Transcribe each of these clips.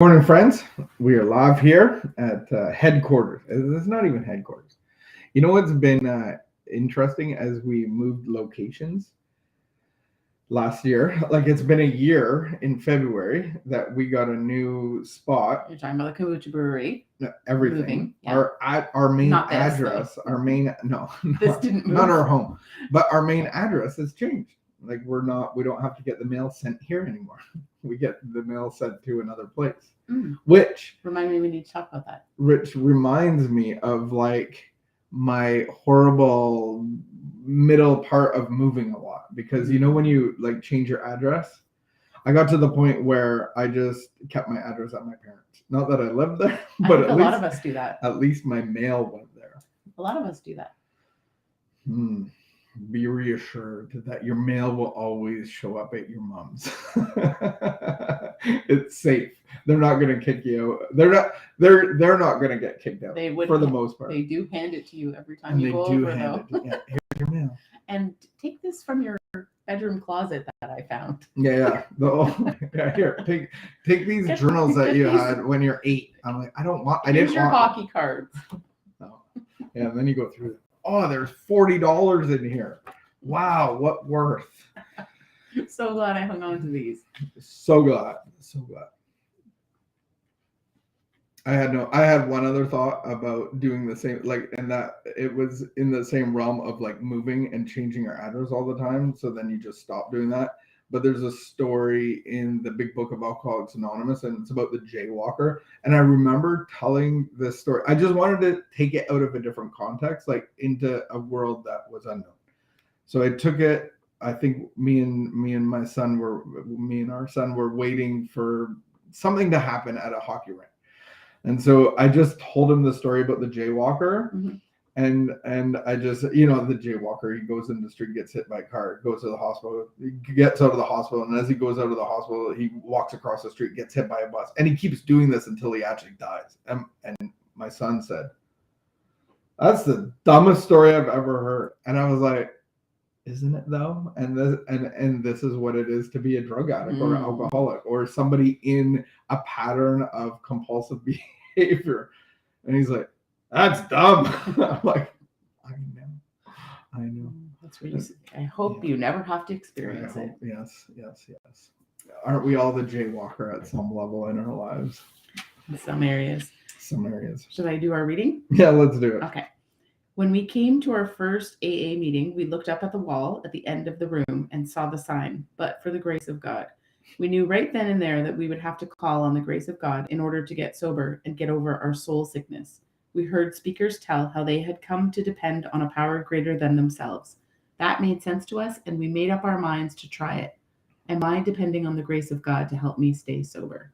Morning, friends. We are live here at headquarters. It's not even headquarters. You know what's been interesting as we moved locations last year? Like it's been a year in February that we got a new spot. You're talking about the kombucha brewery. Everything. Moving, yeah. Our main Not this, address. though. Our main no. This didn't move. Not our home, but our main address has changed. Like we don't have to get the mail sent here anymore. We get the mail sent to another place. Which remind me, we need to talk about that. Which reminds me of like my horrible middle part of moving a lot, because you know when you like change your address, I got to the point where I just kept my address at my parents. Not that I lived there, but a lot of us do that. At least my mail went there. A lot of us do that. Be reassured that your mail will always show up at your mom's. It's safe. They're not going to kick you out. They're not going to get kicked out. They would, for the most part. They do hand it to you every time you go over, though. Yeah, here's your mail. And take this from your bedroom closet that I found. Yeah. Here, take these journals that you had when you're 8. I'm like, I didn't your want hockey cards. No. Yeah, and then you go through it. Oh, there's $40 in here. Wow, what worth? So glad I hung on to these. So glad. I had one other thought about doing the same, like, and that it was in the same realm of like moving and changing your address all the time. So then you just stop doing that. But there's a story in the Big Book of Alcoholics Anonymous, and it's about the jaywalker. And I remember telling this story. I just wanted to take it out of a different context, like into a world that was unknown. So I took it. I think me and our son were waiting for something to happen at a hockey rink. And so I just told him the story about the jaywalker. Mm-hmm. And I just, the jaywalker, he goes in the street, gets hit by a car, goes to the hospital, he gets out of the hospital. And as he goes out of the hospital, he walks across the street, gets hit by a bus. And he keeps doing this until he actually dies. And my son said, "That's the dumbest story I've ever heard." And I was like, isn't it though? And this is what it is to be a drug addict or an alcoholic or somebody in a pattern of compulsive behavior. And he's like, "That's dumb." I'm like, I know. That's what you say. I hope you never have to experience it. Yes. Aren't we all the jaywalker at some level in our lives? In some areas. Should I do our reading? Yeah, let's do it. Okay. When we came to our first AA meeting, we looked up at the wall at the end of the room and saw the sign, "But for the grace of God." We knew right then and there that we would have to call on the grace of God in order to get sober and get over our soul sickness. We heard speakers tell how they had come to depend on a power greater than themselves. That made sense to us, and we made up our minds to try it. Am I depending on the grace of God to help me stay sober?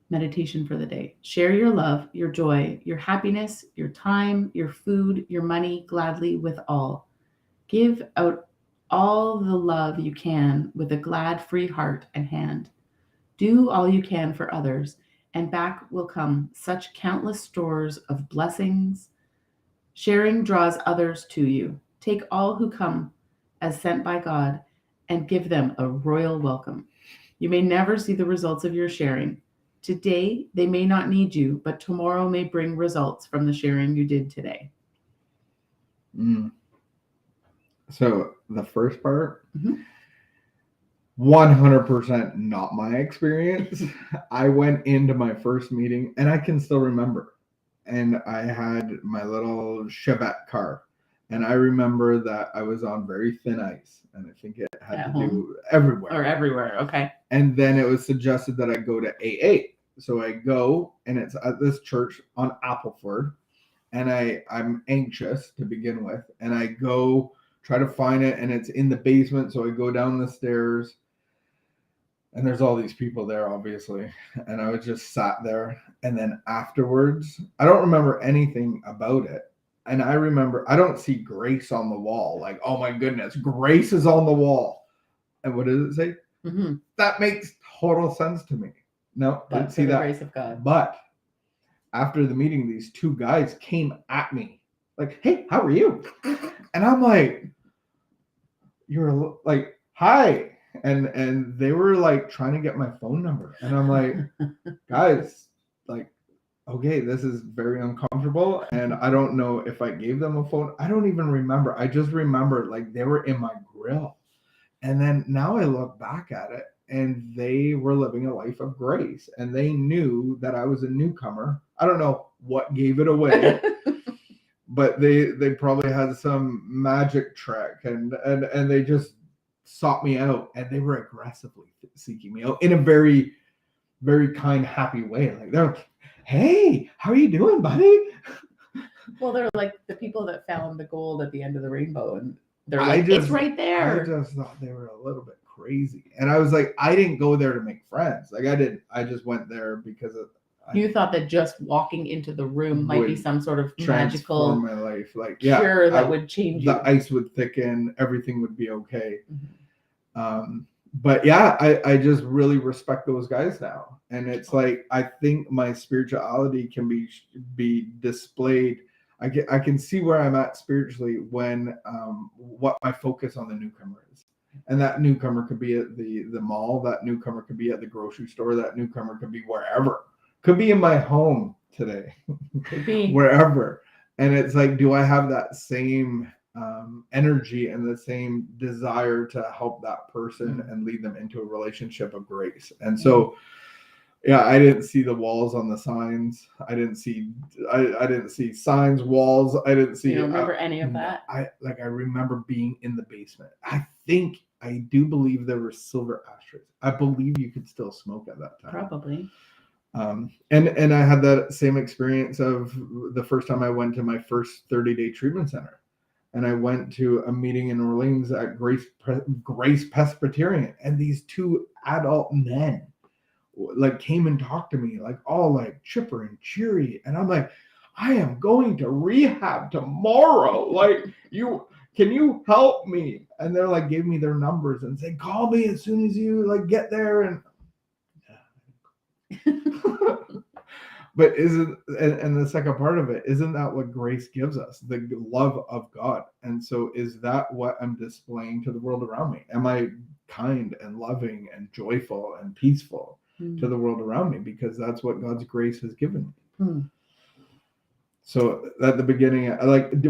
Meditation for the day. Share your love, your joy, your happiness, your time, your food, your money gladly with all. Give out all the love you can with a glad, free heart and hand. Do all you can for others, and back will come such countless stores of blessings. Sharing draws others to you. Take all who come as sent by God and give them a royal welcome. You may never see the results of your sharing. Today, they may not need you, but tomorrow may bring results from the sharing you did today. So the first part, 100% not my experience. I went into my first meeting, and I can still remember. And I had my little Chevette car. And I remember that I was on very thin ice. And I think it had to do everywhere. Or everywhere, okay. And then it was suggested that I go to AA. So I go, and it's at this church on Appleford, and I'm anxious to begin with, and I go try to find it, and it's in the basement. So I go down the stairs, and there's all these people there, obviously, and I was just sat there. And then afterwards, I don't remember anything about it. And I remember I don't see grace on the wall. Like, oh my goodness, grace is on the wall. And what does it say? That makes total sense to me. No, didn't see that. Grace of God. But after the meeting, these two guys came at me like, "Hey, how are you?" And I'm like, "You're like, hi." and they were like trying to get my phone number, and I'm like, guys, like, okay, this is very uncomfortable, and I don't know if I gave them a phone. I don't even remember. I just remember like they were in my grill. And then now I look back at it, and they were living a life of grace, and they knew that I was a newcomer. I don't know what gave it away, but they probably had some magic trick, and they just sought me out, and they were aggressively seeking me out in a very, very kind, happy way. Like they're like, "Hey, how are you doing, buddy?" Well, they're like the people that found the gold at the end of the rainbow, and they're like, it's right there. I just thought they were a little bit crazy, and I was like, I didn't go there to make friends. Like I just went there because you thought that just walking into the room might be some sort of magical my life, like cure that would change you. The ice would thicken, everything would be okay. But yeah, I just really respect those guys now, and it's like I think my spirituality can be displayed. I can see where I'm at spiritually when what my focus on the newcomer is. And that newcomer could be at the mall, that newcomer could be at the grocery store, that newcomer could be wherever. Could be in my home today. Could be. Wherever. And it's like, do I have that same energy and the same desire to help that person and lead them into a relationship of grace? And so yeah, I didn't see the walls on the signs. I didn't see signs, walls. I didn't see. You don't remember any of that? I remember being in the basement. I do believe there were silver ashtrays. I believe you could still smoke at that time. Probably. And I had that same experience of the first time I went to my first 30-day treatment center, and I went to a meeting in Orleans at Grace Presbyterian, and these two adult men like came and talked to me, like all like chipper and cheery, and I'm like, I am going to rehab tomorrow, like can you help me? And they're like, gave me their numbers and said, call me as soon as you like get there. And but and the second part of it, isn't that what grace gives us, the love of God? And so is that what I'm displaying to the world around me? Am I kind and loving and joyful and peaceful to the world around me? Because that's what God's grace has given me. So at the beginning,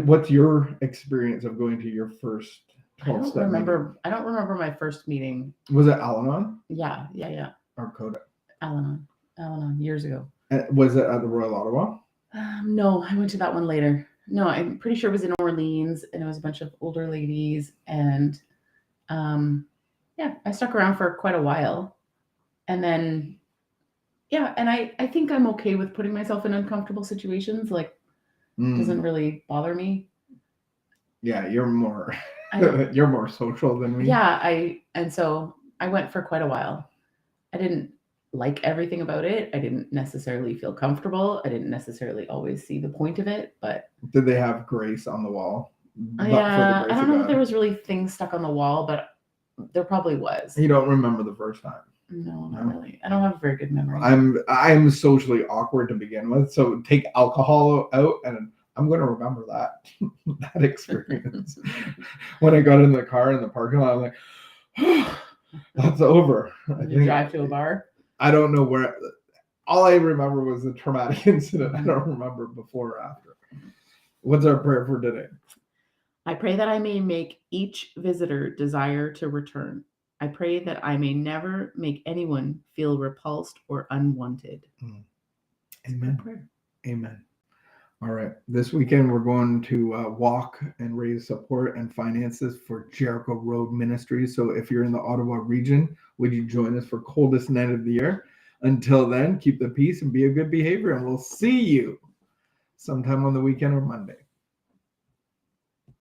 what's your experience of going to your first 12-step meeting? I don't remember my first meeting. Was it Al-Anon? Yeah. Or Coda? Al-Anon years ago. Was it at the Royal Ottawa? No, I went to that one later. No, I'm pretty sure it was in Orleans, and it was a bunch of older ladies, and I stuck around for quite a while. And then, and I think I'm okay with putting myself in uncomfortable situations. Like, doesn't really bother me. Yeah, you're more you're more social than me. Yeah, and so I went for quite a while. I didn't like everything about it. I didn't necessarily feel comfortable. I didn't necessarily always see the point of it, but did they have grace on the wall? Yeah, I don't know if there was really things stuck on the wall, but there probably was. You don't remember the first time? No, not really. I don't have a very good memory. I'm socially awkward to begin with, so take alcohol out, and I'm going to remember that experience. When I got in the car in the parking lot, I'm like, oh, that's over. Did you drive to a bar? I don't know where. All I remember was the traumatic incident. I don't remember before or after. What's our prayer for today? I pray that I may make each visitor desire to return. I pray that I may never make anyone feel repulsed or unwanted. Amen. Amen. All right. This weekend, we're going to walk and raise support and finances for Jericho Road Ministries. So if you're in the Ottawa region, would you join us for coldest night of the year? Until then, keep the peace and be a good behavior, and we'll see you sometime on the weekend or Monday.